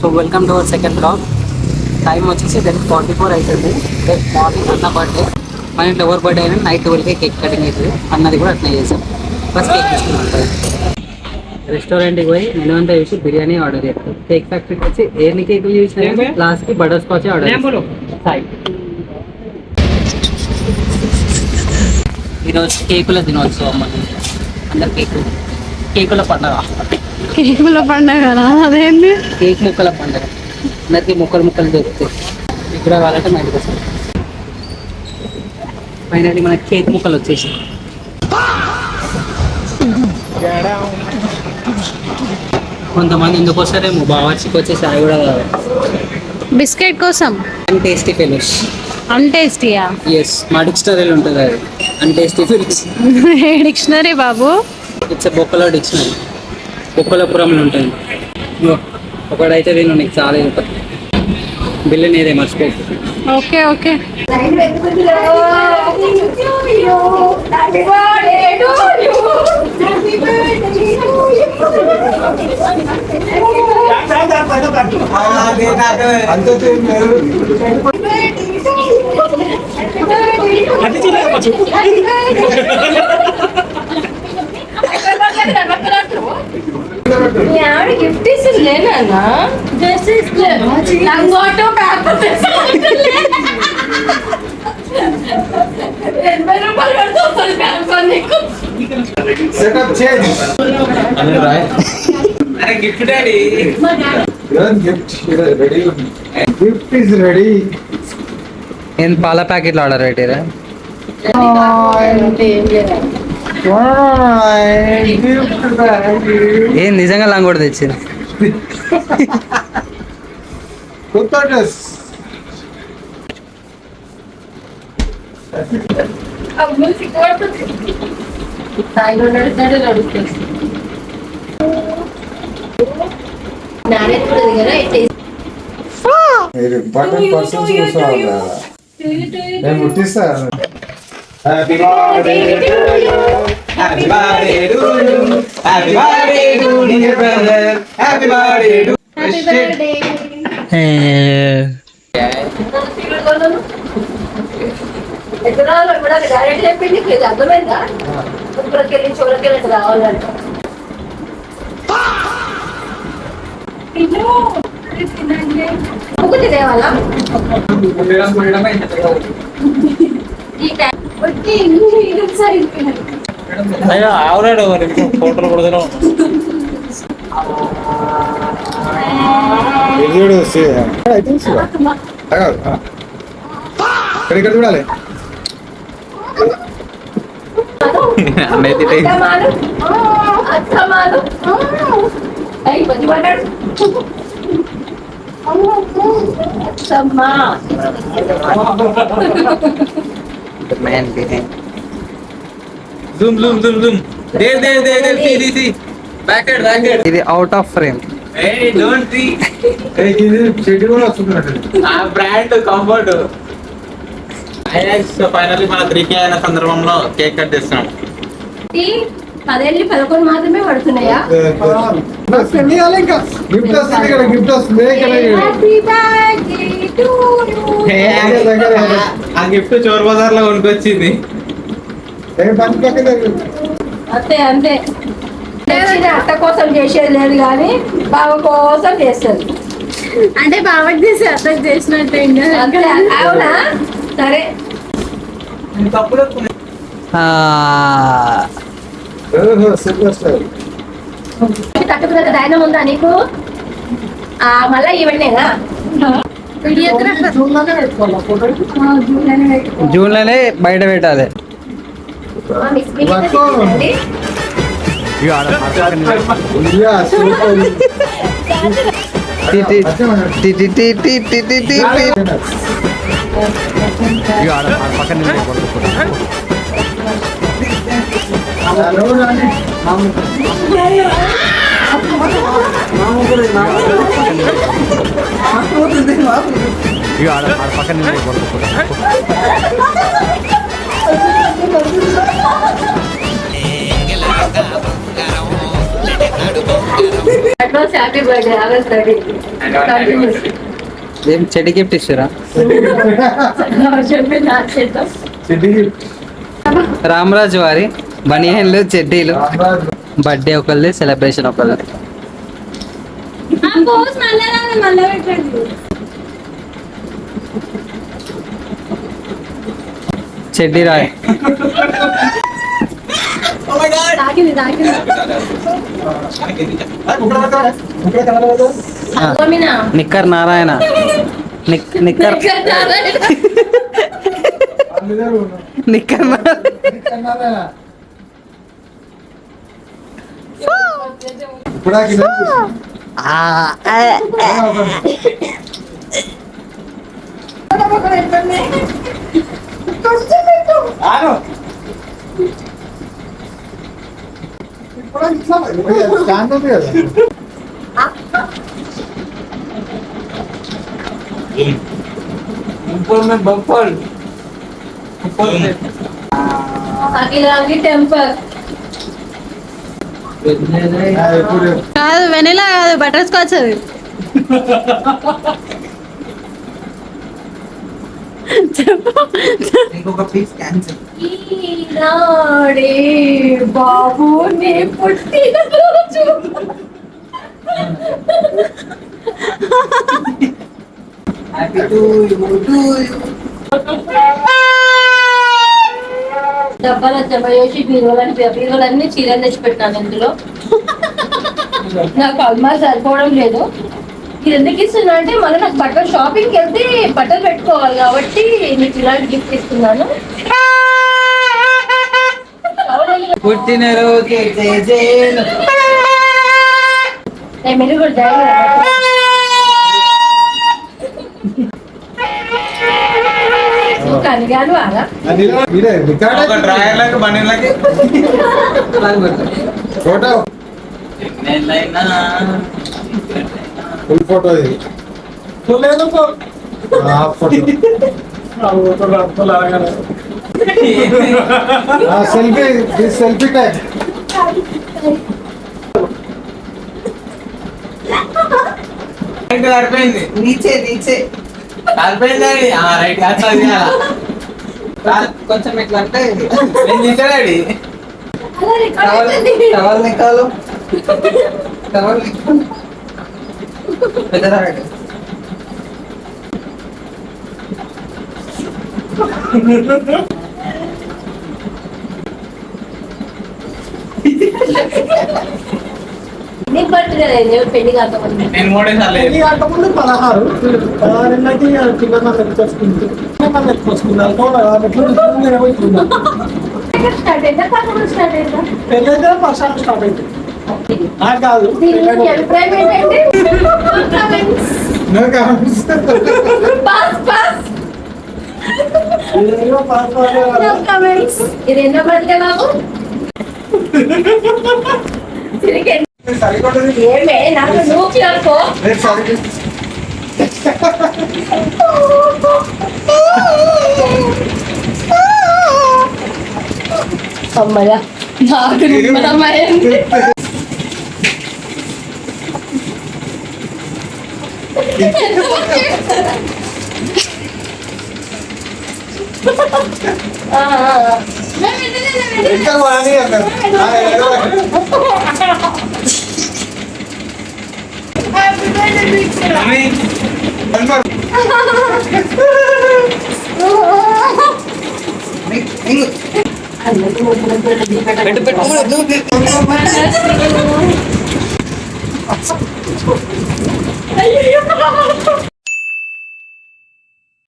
So welcome to our second blog. Time వచ్చేసి 10:44 అవుతుంది. రేపు మార్నింగ్ అన్న బర్త్డే. మన ఇంట్లో ఎవరి బర్త్డే అయినా నైట్ 12కి కేక్ కటింగ్ అవుతుంది. అన్నది కూడా అట్లా చేసాం. ఫస్ట్ కేక్ తీసుకున్నాం. రెస్టారెంట్కి పోయి మెనూ అంతా చూసి బిర్యానీ ఆర్డర్ చేస్తాం. కేక్ ఫ్యాక్టరీకి వచ్చి ఎన్ని కేకులు చూసినా లాస్ట్కి బటర్ స్కాచ్ ఆర్డర్ చేస్తాం. ఈరోజు కేకుల దినోత్సవం అందరు కేకుల పండుగ. కేకుల పండుగ అదేంటి? కేక్ ముక్కల పండుగ. అందరికి ముక్కలు దొరుకుతాయి. ఇక్కడ కావాలంటే మా ఇంటికి వస్తాం. ఫైనల్లీ మనకి కేక్ ముక్కలు వచ్చేసి కొంతమంది ఎందుకు వస్తారేమో బావర్చికి వచ్చే సాయి కూడా కావాలి. బిస్కెట్ కోసం టేస్టీ ఫెలోస్. అన్టేస్టీయా? ఎస్, మా డిక్షనరీలో ఉంటుంది అది. అన్టేస్టీ ఫెలోస్ డిక్షనరీ బాబు. ఇట్స్ బొక్కలో డిక్షనరీ. బొక్కలపురంలో ఉంటుంది. ఒకడైతే నేను నీకు చాలా ఇవ్వదు. బిల్లు నీదే మర్చిపోయి. Okay okay. గిఫ్ట్ ఇస్తుందేనా? జస్ట్ లంగోటో paper setup change. Gift daddy. Gift is ready. నేను పాల ప్యాకెట్లు ఆర్డర్ పెట్టారా? ఏం నిజంగా లంగోడు తెచ్చింది? కొత్త డ్రెస్. మీరు బటన్ పర్సన్స్ చూసుకోవాలి. నేను ముట్టిస్తాను. Happy birthday to you. Happy birthday to you. Happy birthday to dear brother. Happy birthday to. Happy birthday. ఎదురాలో కూడా డైరెక్ట్ చెప్పింది. ఇది అర్థమైందా? ఇప్పటికెళ్ళి చూడకెళ్ళి రావాలంట. ఒకటి తేవాలా? ఆవురాడు ఫోటోలు కొడతాను. ఇక్కడ చూడాలి. ఇది అవుట్ ఆఫ్ ఫ్రేమ్. చెట్టు కూడా వస్తుంది. Brand comfort. ఫైనల్లీ మన 3K అయిన సందర్భంలో కేక్ కట్ చేస్తున్నాం. 10-11 మాత్రమే పడుతున్నాయా? ఇంకా గిఫ్ట్ వస్తుంది. ఇక్కడ గిఫ్ట్ వస్తుంది. ఆ గిఫ్ట్ చోర్ బజార్ లో కొనుకొచ్చింది. అంతే అంతే. అత్త కోసం చేసేది లేదు కానీ బావ కోసం చేస్తుంది. అంటే బావకి చేసి అర్థం చేసినట్టు. అవునా? సరే. Super star. తట్టుకున్న ధైర్యం ఉందా నీకు? మళ్ళా ఇవన్నీనా? జూన్ లోనే బయట పెట్టాలి. Advance happy birthday August 30. ఏం చెడ్డి గిఫ్ట్ ఇస్తారా? చెప్పి నా చేద్దాం. రామరాజు వారి బనియన్లు చెడ్డీలు బర్త్డే ఒకళ్ళది సెలబ్రేషన్ ఒకళ్ళది. చెడ్డీ రాయ్ నిక్కర్ నారాయణ నిక్కర్ నిక్కర్ ఇప్పుడు స్టాండ్ ఉంది కదా. అఖిలాకి టెంపర్. ఇప్పుడు కాదు వెనిలా కాదు బటర్ స్కాచ్ అది. ఇంకొక పీస్ క్యాన్సిల్. ఈనాడే బాబు నీ పుట్టిన రోజు. Happy to you. డబ్బాల జమ చేసి బీరువాలన్నీ చీరలు తెచ్చి పెట్టాను ఇందులో. నాకు అల్మార్ సరిపోవడం లేదు. ఇది ఎందుకు ఇస్తున్నా అంటే మళ్ళీ నాకు బట్టలు షాపింగ్కి వెళ్తే బట్టలు పెట్టుకోవాలి కాబట్టి నీకు ఇలాంటి గిఫ్ట్ ఇస్తున్నాను. పుట్టినరోజు జయజయలు. నేను మీరు కూడా జాయిన్ కనిగాను అలా అది ఇదే రికార్డ్ ఒక డ్రాయర్లకు బనీలకి ఫోటో ఫుల్ ఫోటో ఇది half photo selfie this selfie type సరిపోయింది. నీచే నీచే సరిపోయిందండి. రైట్ అట్లా తీయాలా? కొంచెం ఎట్లా అంటే నేను తీసాడండి. Towel నికాలు towel పెద్దరాడు. నీకు బర్త్డే పెళ్లి కాకపోతే నేను 3 సార్లు పెళ్లి కాకముందు 16 16కి పిల్లలు ఎత్తుకొచ్చుకుంటారు. స్టార్ట్ అయిందా కాకపోతే స్టార్ట్ అయిందా? పెళ్ళి అయితే వర్షాలు స్టార్ట్ అవుతుంది. నాకు కాదు దీని గురించి అభిప్రాయం ఏంటంటే నో కామెంట్స్ పాస్ పాస్ ఏదో పాస్ నో కమెంట్స్. ఇది ఎన్నో బర్త్డే బాబు? ఏమే నాకు నువ్వు అనుకో. అమ్మయ్య నాకు నిమ్మలమైంది. ఇంకా వాణి అన్నారు అయ్యో